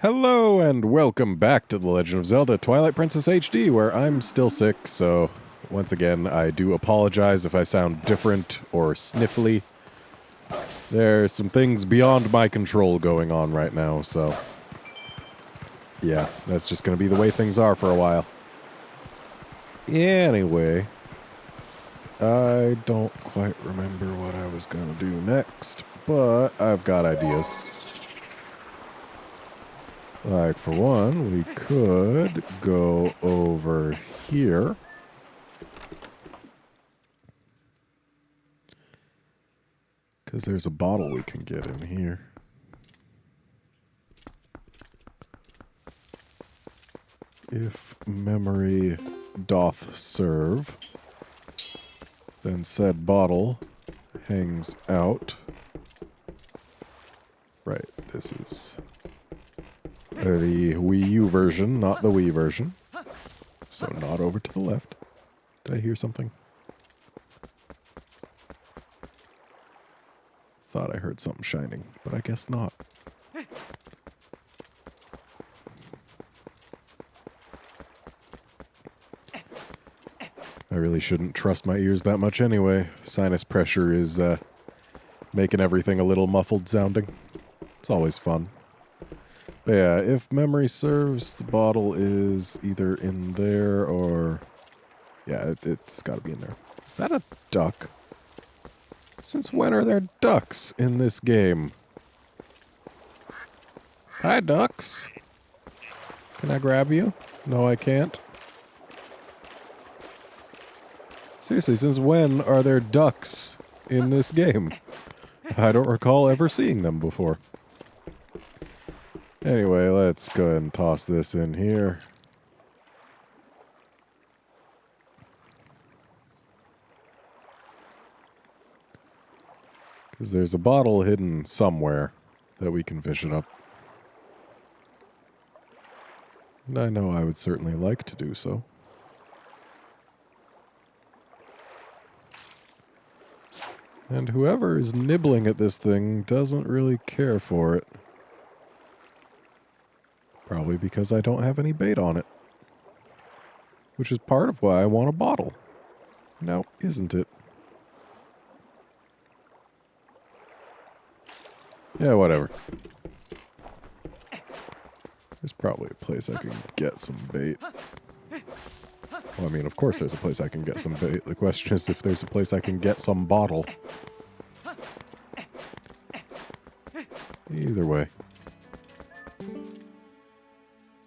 Hello and welcome back to The Legend of Zelda Twilight Princess HD, where I'm still sick, so once again, I do apologize if I sound different or sniffly. There's some things beyond my control going on right now, so yeah, that's just going to be the way things are for a while. Anyway, I don't quite remember what I was going to do next, but I've got ideas. Like, for one, we could go over here. Because there's a bottle we can get in here. If memory doth serve, then said bottle hangs out. Right, this is the Wii U version, not the Wii version. So not over to the left. Did I hear something? Thought I heard something shining, but I guess not. I really shouldn't trust my ears that much anyway. Sinus pressure is making everything a little muffled sounding. It's always fun. But yeah, if memory serves, the bottle is either in there or... Yeah, it's got to be in there. Is that a duck? Since when are there ducks in this game? Hi, ducks. Can I grab you? No, I can't. Seriously, since when are there ducks in this game? I don't recall ever seeing them before. Anyway, let's go ahead and toss this in here. Because there's a bottle hidden somewhere that we can fish it up. And I know I would certainly like to do so. And whoever is nibbling at this thing doesn't really care for it. Probably because I don't have any bait on it. Which is part of why I want a bottle. Now, isn't it? Yeah, whatever. There's probably a place I can get some bait. Well, I mean, of course there's a place I can get some bait. The question is if there's a place I can get some bottle. Either way.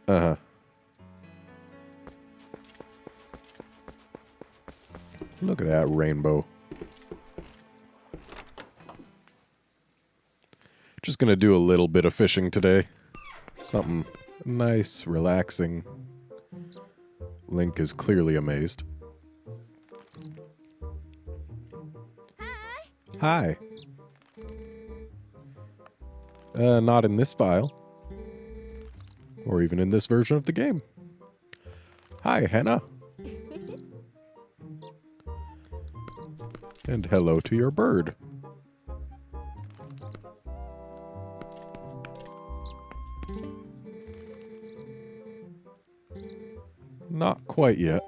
Uh-huh. Look at that rainbow. Just gonna do a little bit of fishing today. Something nice, relaxing. Link is clearly amazed. Hi. Not in this file. Or even in this version of the game. Hi, Hannah. And hello to your bird. Not quite yet.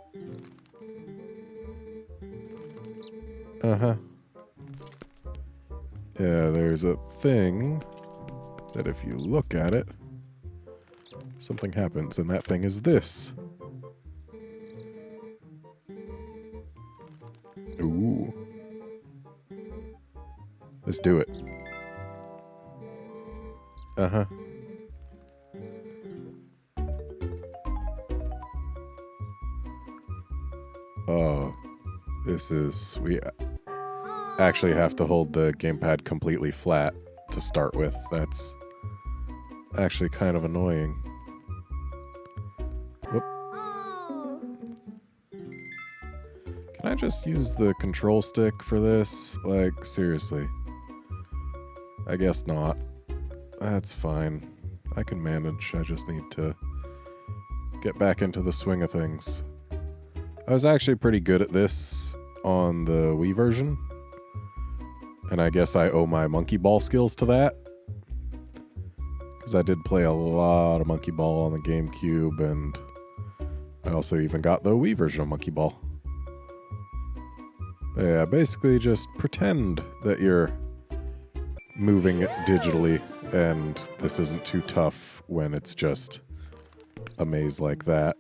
Uh-huh. Yeah, there's a thing that if you look at it, something happens, and that thing is this. Ooh. Let's do it. Uh-huh. Oh, this is... We actually have to hold the gamepad completely flat to start with. That's actually kind of annoying. Whoop. Can I just use the control stick for this? Like, seriously. I guess not. That's fine. I can manage. I just need to get back into the swing of things. I was actually pretty good at this on the Wii version. And I guess I owe my monkey ball skills to that. because I did play a lot of Monkey Ball on the GameCube, and I also even got the Wii version of Monkey Ball. But yeah, basically just pretend that you're moving it digitally, and this isn't too tough when it's just a maze like that.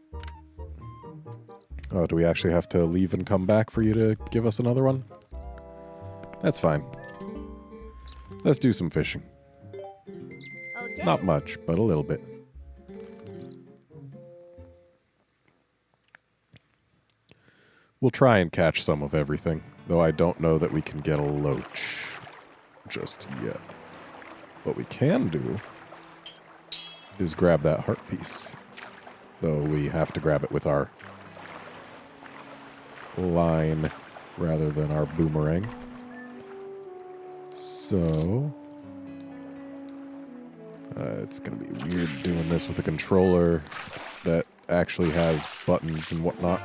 Oh, do we actually have to leave and come back for you to give us another one? That's fine. Let's do some fishing. Okay. Not much, but a little bit. We'll try and catch some of everything, though I don't know that we can get a loach just yet. What we can do is grab that heart piece, though we have to grab it with our line rather than our boomerang. So it's gonna be weird doing this with a controller that actually has buttons and whatnot.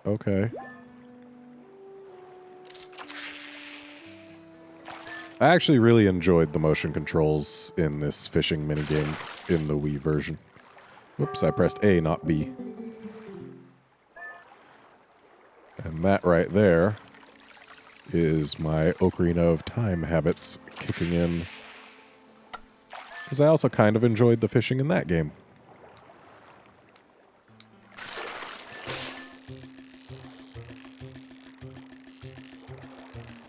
Okay. I actually really enjoyed the motion controls in this fishing minigame in the Wii version. Whoops, I pressed A, not B. And that right there is my Ocarina of Time habits kicking in. Because I also kind of enjoyed the fishing in that game.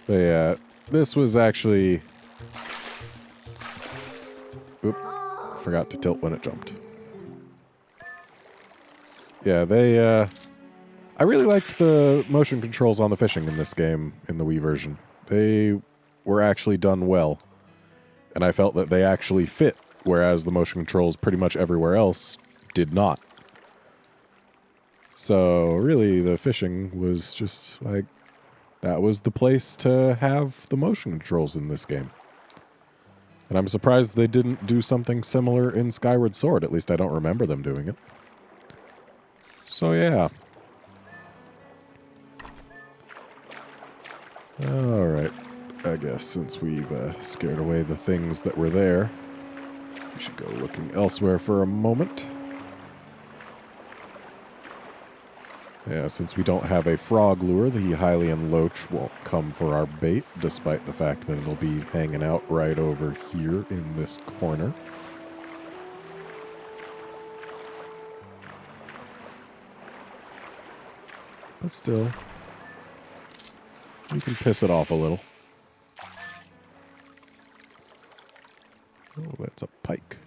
But yeah, this was actually... Oop, forgot to tilt when it jumped. Yeah, I really liked the motion controls on the fishing in this game, in the Wii version. They were actually done well. And I felt that they actually fit, whereas the motion controls pretty much everywhere else did not. So, really, the fishing was just, like, that was the place to have the motion controls in this game. And I'm surprised they didn't do something similar in Skyward Sword. At least I don't remember them doing it. So, yeah. Alright. I guess since we've scared away the things that were there, we should go looking elsewhere for a moment. Yeah, since we don't have a frog lure, the Hylian Loach won't come for our bait, despite the fact that it'll be hanging out right over here in this corner. But still, you can piss it off a little. Oh, that's a pike.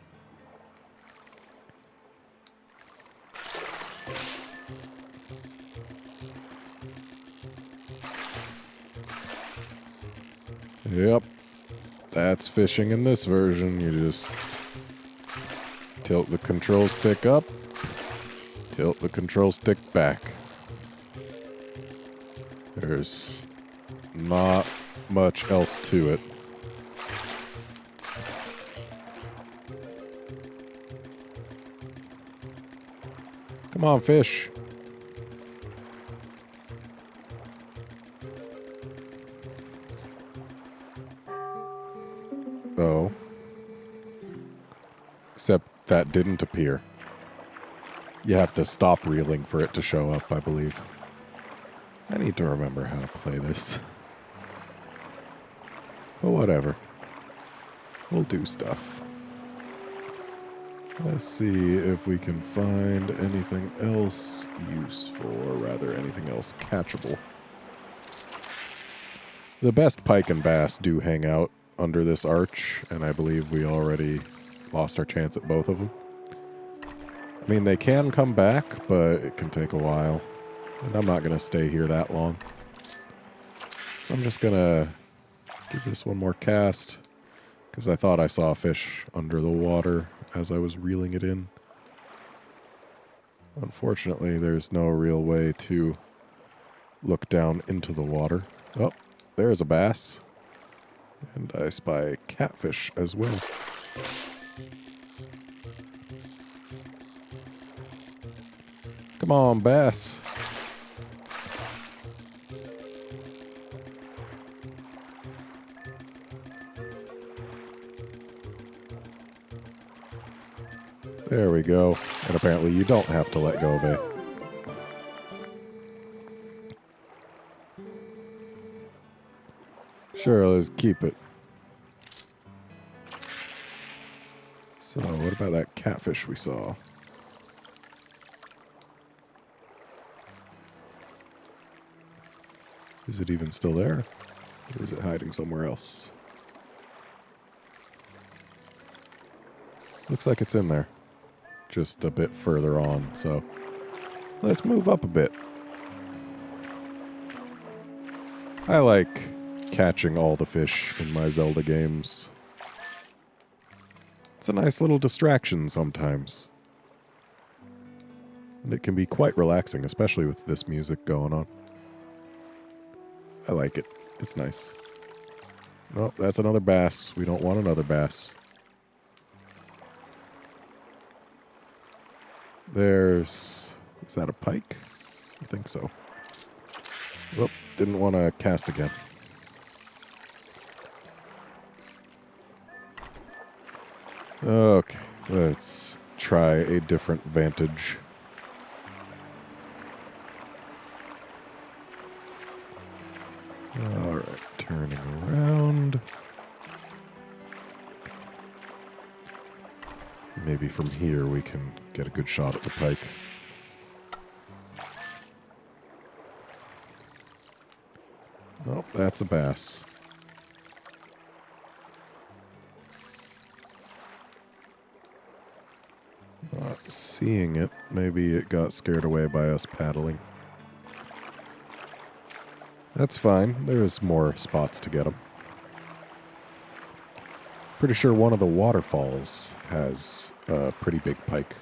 Yep. That's fishing in this version. You just tilt the control stick up, tilt the control stick back. There's not much else to it. Come on, fish. Oh. Except that didn't appear. You have to stop reeling for it to show up, I believe. I need to remember how to play this. But whatever. We'll do stuff. Let's see if we can find anything else useful, or rather anything else catchable. The best pike and bass do hang out under this arch, and I believe we already lost our chance at both of them. I mean, they can come back, but it can take a while. And I'm not going to stay here that long. So I'm just going to give this one more cast, because I thought I saw a fish under the water as I was reeling it in. Unfortunately, there's no real way to look down into the water. Oh, there's a bass. And I spy a catfish as well. Come on, bass. There we go. And apparently you don't have to let go of A. Sure, let's keep it. So, what about that catfish we saw? Is it even still there? Or is it hiding somewhere else? Looks like it's in there. Just a bit further on, so let's move up a bit. I like catching all the fish in my Zelda games. It's a nice little distraction sometimes. And it can be quite relaxing, especially with this music going on. I like it. It's nice. Oh, that's another bass. We don't want another bass. There's... Is that a pike? I think so. Whoop, didn't want to cast again. Okay, let's try a different vantage. Alright, turning around. Maybe from here we can get a good shot at the pike. Nope, that's a bass. Not seeing it. Maybe it got scared away by us paddling. That's fine. There's more spots to get them. Pretty sure one of the waterfalls has a pretty big pike.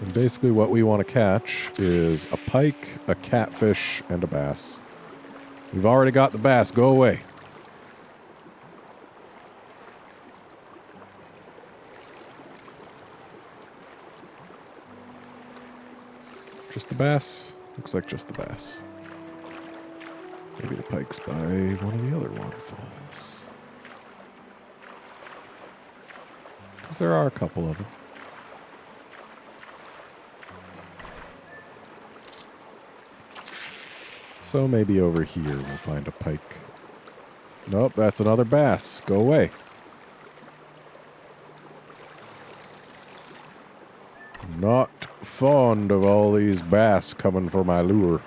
And basically what we want to catch is a pike, a catfish, and a bass. We've already got the bass. Go away. Just the bass? Looks like just the bass. Maybe the pike's by one of the other waterfalls. Because there are a couple of them. So maybe over here we'll find a pike. Nope, that's another bass. Go away. Not fond of all these bass coming for my lure.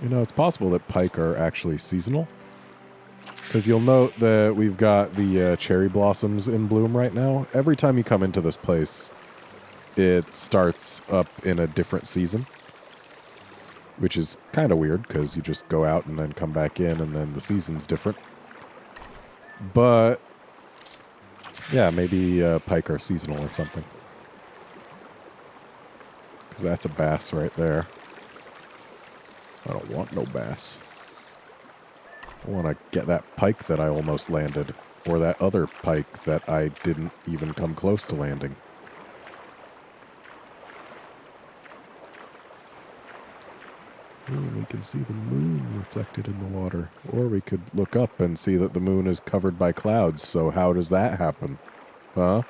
You know, it's possible that pike are actually seasonal. Because you'll note that we've got the cherry blossoms in bloom right now. Every time you come into this place, it starts up in a different season. Which is kind of weird, because you just go out and then come back in, and then the season's different. But yeah, maybe pike are seasonal or something. Because that's a bass right there. I don't want no bass. I want to get that pike that I almost landed. Or that other pike that I didn't even come close to landing. Ooh, we can see the moon reflected in the water. Or we could look up and see that the moon is covered by clouds. So how does that happen? Huh?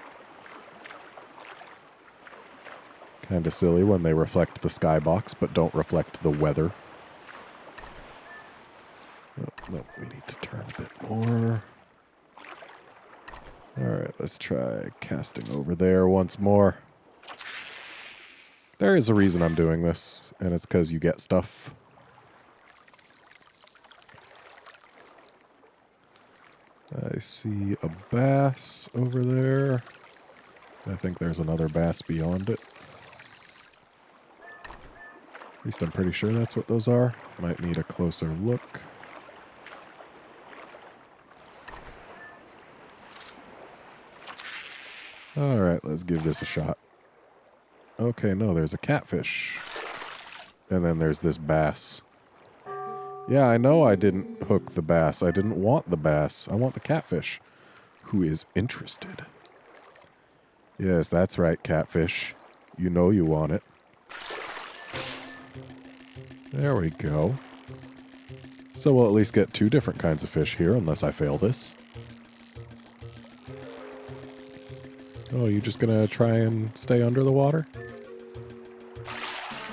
Kinda silly when they reflect the skybox, but don't reflect the weather. Oh, no, we need to turn a bit more. Alright, let's try casting over there once more. There is a reason I'm doing this, and it's because you get stuff. I see a bass over there. I think there's another bass beyond it. At least I'm pretty sure that's what those are. Might need a closer look. Alright, let's give this a shot. Okay, no, there's a catfish. And then there's this bass. Yeah, I know I didn't hook the bass. I didn't want the bass. I want the catfish. Who is interested? Yes, that's right, catfish. You know you want it. There we go. So we'll at least get 2 different kinds of fish here, unless I fail this. Oh, you just gonna try and stay under the water?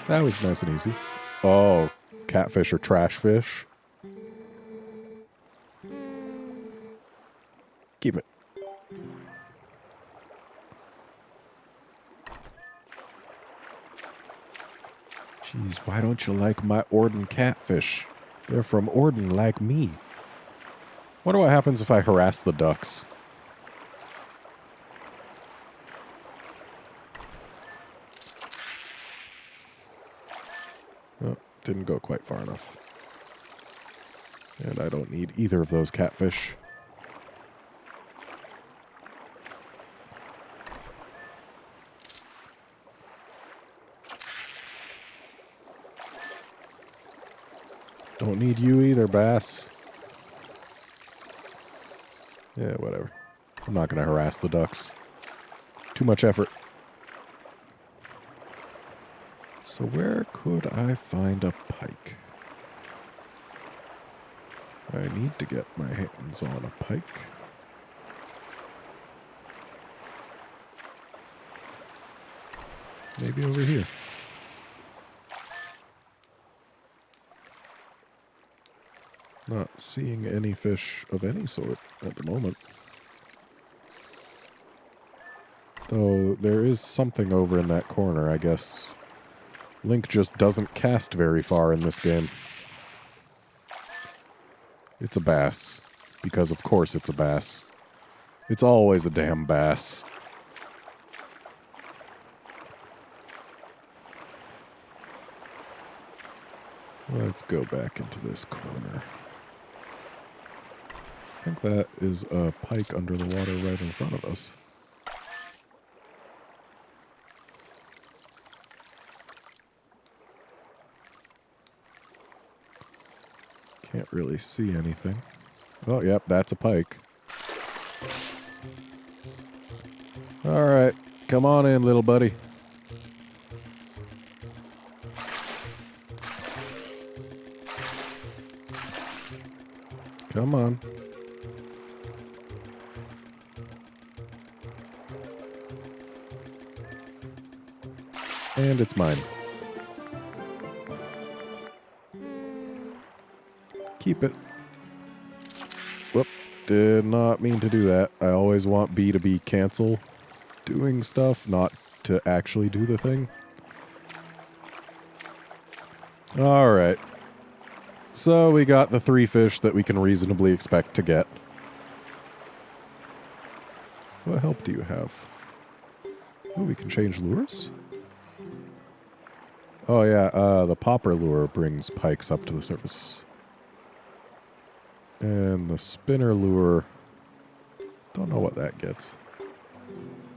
That was nice and easy. Oh, catfish or trash fish. Keep it. Jeez, why don't you like my Orden catfish? They're from Orden like me. Wonder what happens if I harass the ducks. Oh, didn't go quite far enough. And I don't need either of those catfish. Don't need you either, bass. Yeah, whatever. I'm not going to harass the ducks. Too much effort. So where could I find a pike? I need to get my hands on a pike. Maybe over here. Not seeing any fish of any sort at the moment. Though there is something over in that corner, I guess. Link just doesn't cast very far in this game. It's a bass. Because of course it's a bass. It's always a damn bass. Let's go back into this corner. I think that is a pike under the water right in front of us. Can't really see anything. Oh, yep, that's a pike. Alright, come on in, little buddy. Come on. And it's mine. Keep it. Whoop. Did not mean to do that. I always want B to be cancel doing stuff, not to actually do the thing. Alright. So we got the 3 fish that we can reasonably expect to get. What help do you have? Oh, we can change lures? Oh yeah, the popper lure brings pikes up to the surface. And the spinner lure, don't know what that gets.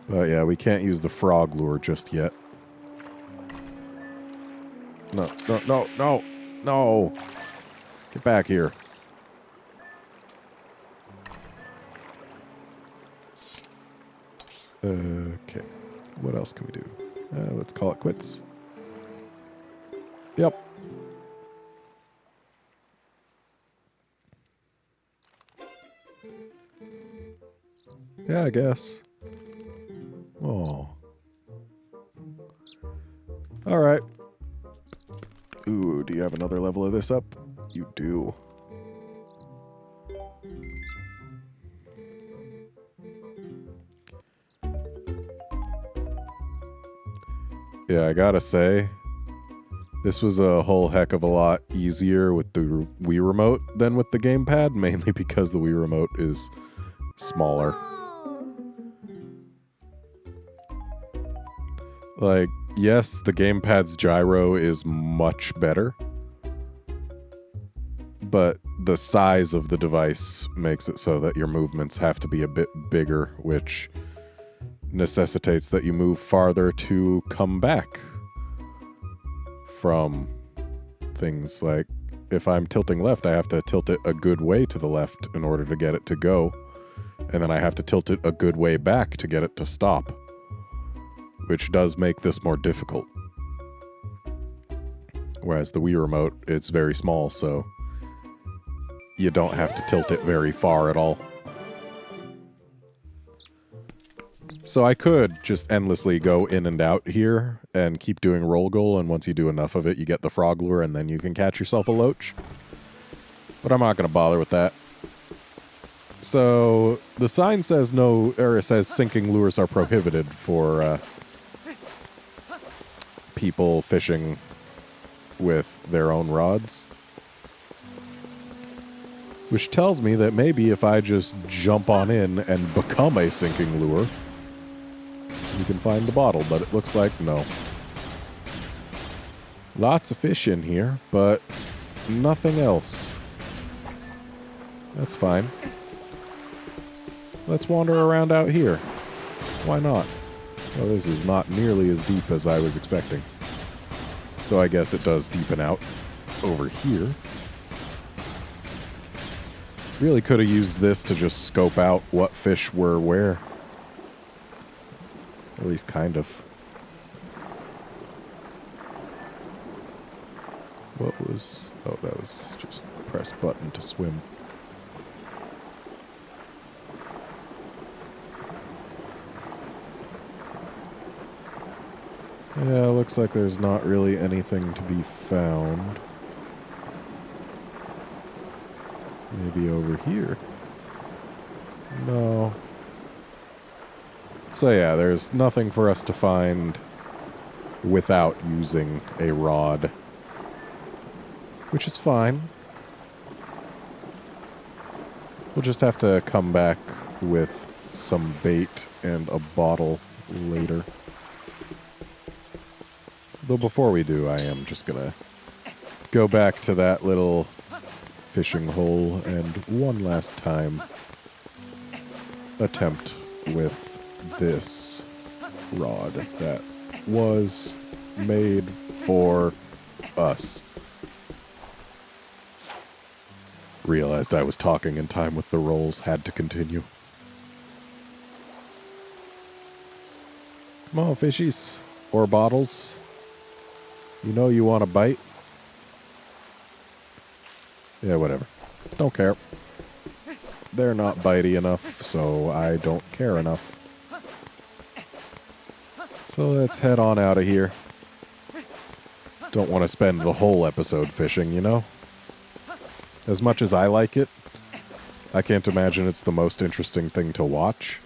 But yeah, we can't use the frog lure just yet. No, no, no, no, no! Get back here. Okay, what else can we do? Let's call it quits. Yep. Yeah, I guess. Oh. Alright. Ooh, do you have another level of this up? You do. Yeah, I gotta say, this was a whole heck of a lot easier with the Wii Remote than with the gamepad, mainly because the Wii Remote is smaller. Like, yes, the gamepad's gyro is much better, but the size of the device makes it so that your movements have to be a bit bigger, which necessitates that you move farther to come back from things. Like, if I'm tilting left, I have to tilt it a good way to the left in order to get it to go, and then I have to tilt it a good way back to get it to stop, which does make this more difficult. Whereas the Wii Remote, it's very small, so you don't have to tilt it very far at all. So I could just endlessly go in and out here and keep doing roll goal, and once you do enough of it, you get the frog lure, and then you can catch yourself a loach. But I'm not going to bother with that. So the sign says no, or it says sinking lures are prohibited for people fishing with their own rods. Which tells me that maybe if I just jump on in and become a sinking lure, you can find the bottle, but it looks like no. Lots of fish in here, but nothing else. That's fine. Let's wander around out here. Why not? Well, this is not nearly as deep as I was expecting. Though I guess it does deepen out over here. Really could have used this to just scope out what fish were where. At least kind of. What was... Oh, that was just press button to swim. Yeah, looks like there's not really anything to be found. Maybe over here. No. So yeah, there's nothing for us to find without using a rod. Which is fine. We'll just have to come back with some bait and a bottle later. Though before we do, I am just gonna go back to that little fishing hole and one last time attempt with this rod that was made for us. Realized I was talking in time with the rolls, had to continue. Come on, fishies. Or bottles. You know you want a bite? Yeah, whatever. Don't care. They're not bitey enough, so I don't care enough. So let's head on out of here. Don't want to spend the whole episode fishing, you know? As much as I like it, I can't imagine it's the most interesting thing to watch.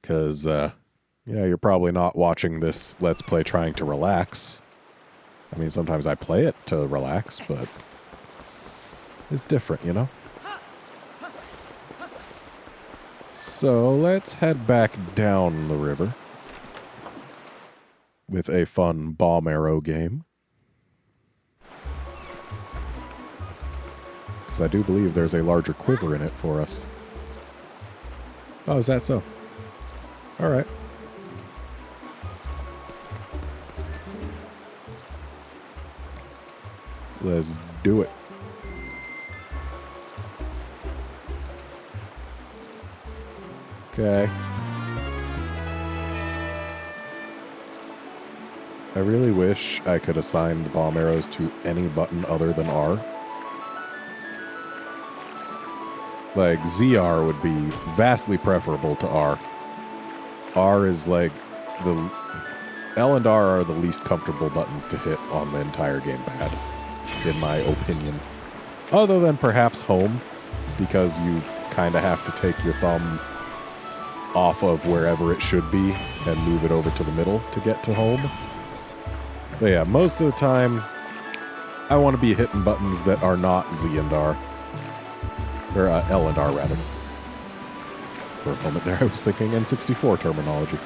Because, yeah, you're probably not watching this Let's Play trying to relax. I mean, sometimes I play it to relax, but it's different, you know? So let's head back down the river with a fun bomb arrow game. Because I do believe there's a larger quiver in it for us. Oh, is that so? Alright. Let's do it. Okay. I really wish I could assign the bomb arrows to any button other than R. Like, ZR would be vastly preferable to R. R is like the... L and R are the least comfortable buttons to hit on the entire gamepad, in my opinion. Other than perhaps home, because you kind of have to take your thumb off of wherever it should be and move it over to the middle to get to home. But yeah, most of the time, I want to be hitting buttons that are not Z and R. Or L and R, rather. For a moment there, I was thinking N64 terminology.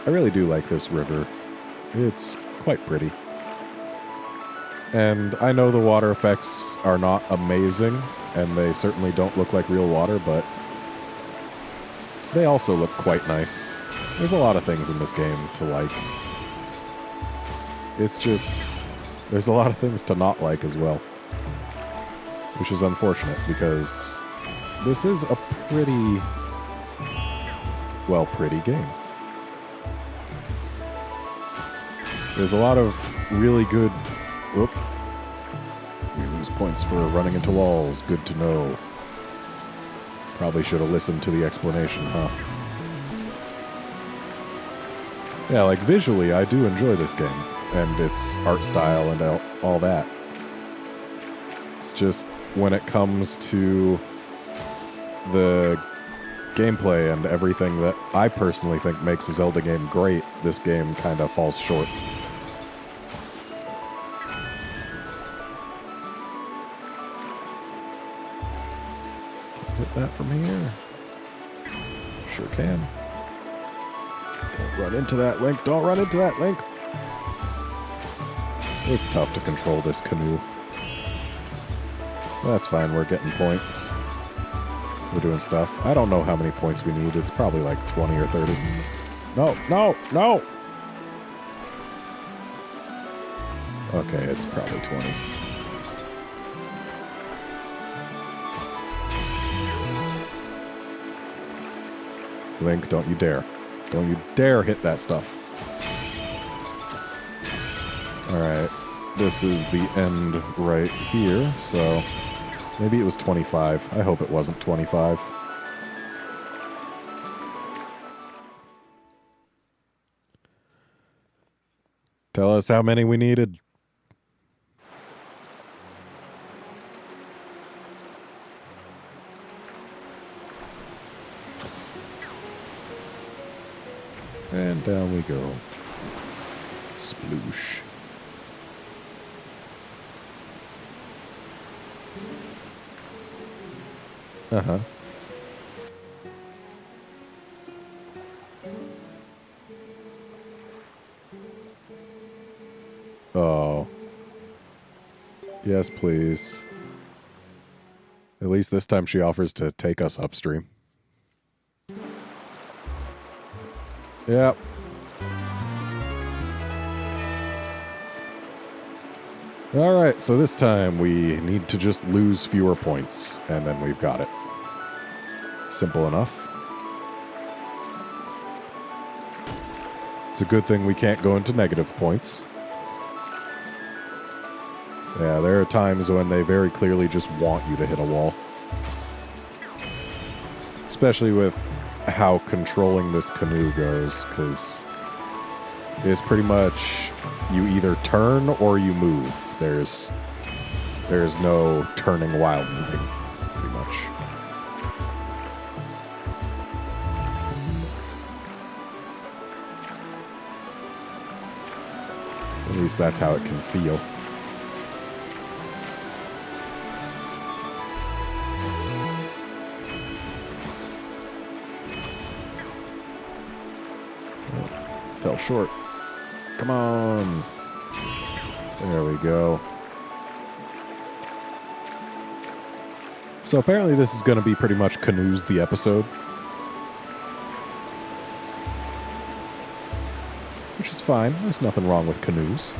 I really do like this river. It's quite pretty. And I know the water effects are not amazing, and they certainly don't look like real water, but they also look quite nice. There's a lot of things in this game to like. It's just, there's a lot of things to not like as well. Which is unfortunate, because this is a pretty well, pretty game. There's a lot of really good... Whoop. We lose points for running into walls. Good to know. Probably should have listened to the explanation, huh? Yeah, like, visually, I do enjoy this game. And its art style and all that. It's just, when it comes to the gameplay and everything that I personally think makes a Zelda game great, this game kind of falls short. Hit that from here. Sure can. Don't run into that, Link. Don't run into that, Link. It's tough to control this canoe. That's fine, we're getting points. We're doing stuff. I don't know how many points we need. It's probably like 20 or 30. No, no, no! Okay, it's probably 20. Link, don't you dare. Don't you dare hit that stuff. Alright, this is the end right here, so maybe it was 25. I hope it wasn't 25. Tell us how many we needed. And down we go. Sploosh. Uh-huh. Oh. Yes, please. At least this time she offers to take us upstream. Yep. Alright, so this time we need to just lose fewer points, and then we've got it. Simple enough. It's a good thing we can't go into negative points. Yeah, there are times when they very clearly just want you to hit a wall. Especially with how controlling this canoe goes, because it's pretty much you either turn or you move. There's no turning while moving, pretty much. At least that's how it can feel. Oh, fell short. Come on. There we go. So apparently this is going to be pretty much Canoes the episode. Which is fine. There's nothing wrong with Canoes.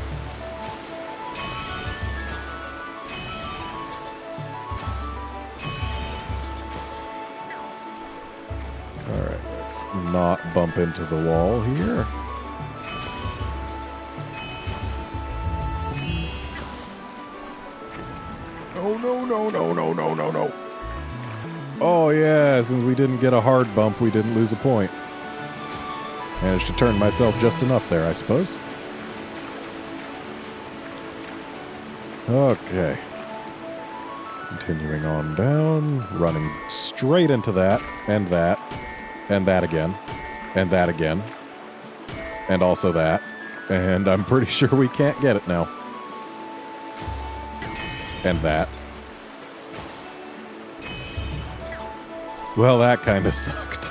Alright, let's not bump into the wall here. No. Oh yeah, since we didn't get a hard bump, we didn't lose a point. Managed to turn myself just enough there, I suppose. Okay. Continuing on down, running straight into that, and that, and that again, and that again, and also that, and I'm pretty sure we can't get it now. And that. Well, that kind of sucked.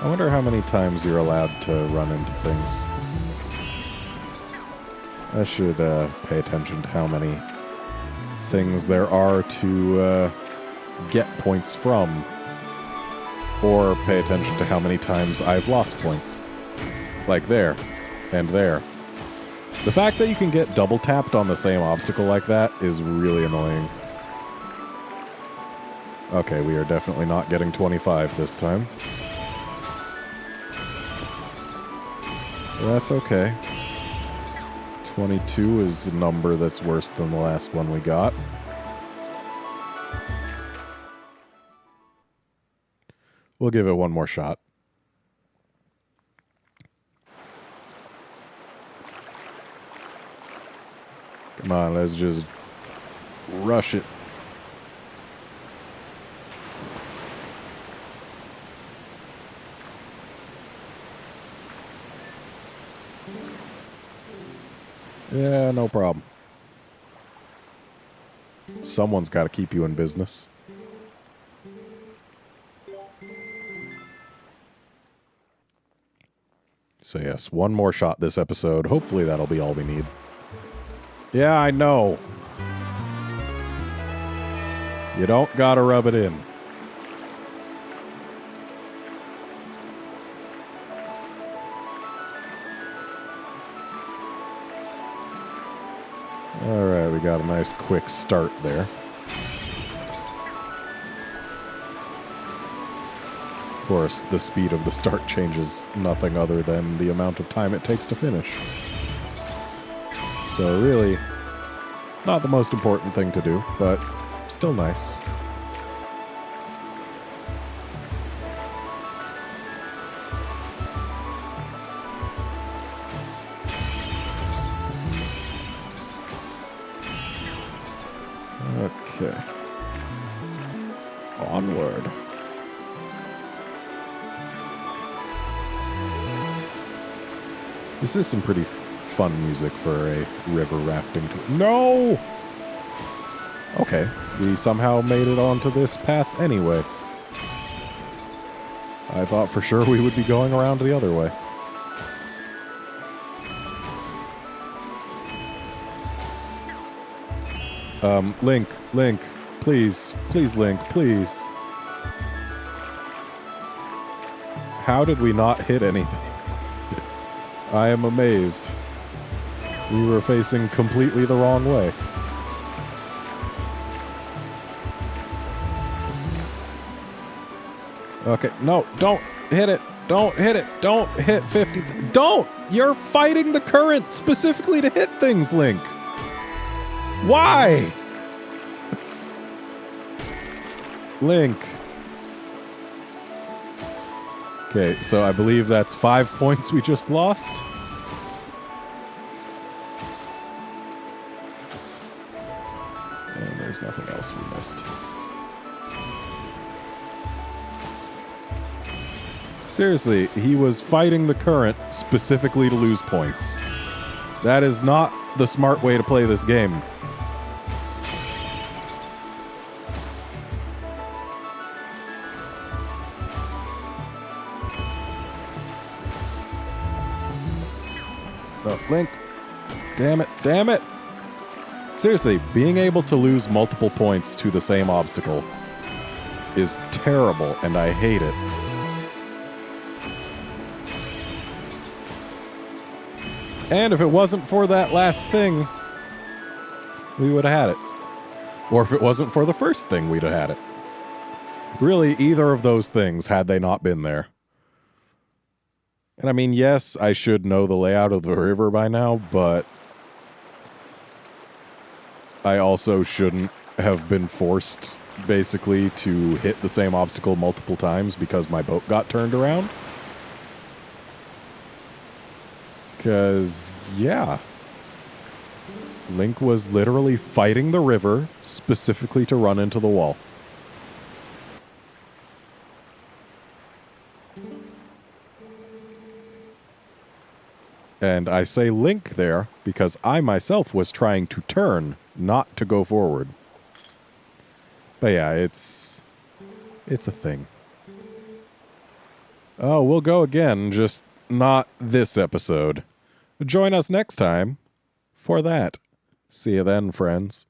I wonder how many times you're allowed to run into things. I should pay attention to how many things there are to get points from. Or pay attention to how many times I've lost points. Like there. And there. The fact that you can get double tapped on the same obstacle like that is really annoying. Okay, we are definitely not getting 25 this time. That's okay. 22 is a number that's worse than the last one we got. We'll give it one more shot. Come on, let's just rush it. Yeah, no problem. Someone's got to keep you in business. So yes, one more shot this episode. Hopefully that'll be all we need. Yeah, I know. You don't gotta rub it in. Alright, we got a nice quick start there. Of course, the speed of the start changes nothing other than the amount of time it takes to finish. So really, not the most important thing to do, but still nice. Okay. Onward. This is some pretty fun music for a river rafting tour. No! Okay, we somehow made it onto this path anyway. I thought for sure we would be going around the other way. Link, please, Link, please. How did we not hit anything? I am amazed. We were facing completely the wrong way. Okay, no, don't hit it. Don't hit it. Don't hit 50. Don't! You're fighting the current specifically to hit things, Link. Why? Link. Okay, so I believe that's 5 points we just lost. And there's nothing else we missed. Seriously, he was fighting the current specifically to lose points. That is not the smart way to play this game. Oh, Link. Damn it, damn it! Seriously, being able to lose multiple points to the same obstacle is terrible, and I hate it. And if it wasn't for that last thing, we would have had it. Or if it wasn't for the first thing, we'd have had it. Really, either of those things, had they not been there. And I mean, yes, I should know the layout of the river by now, but I also shouldn't have been forced, basically, to hit the same obstacle multiple times because my boat got turned around. Because, yeah. Link was literally fighting the river specifically to run into the wall. And I say Link there because I myself was trying to turn, not to go forward. But yeah, it's a thing. Oh, we'll go again, just not this episode. Join us next time for that. See you then, friends.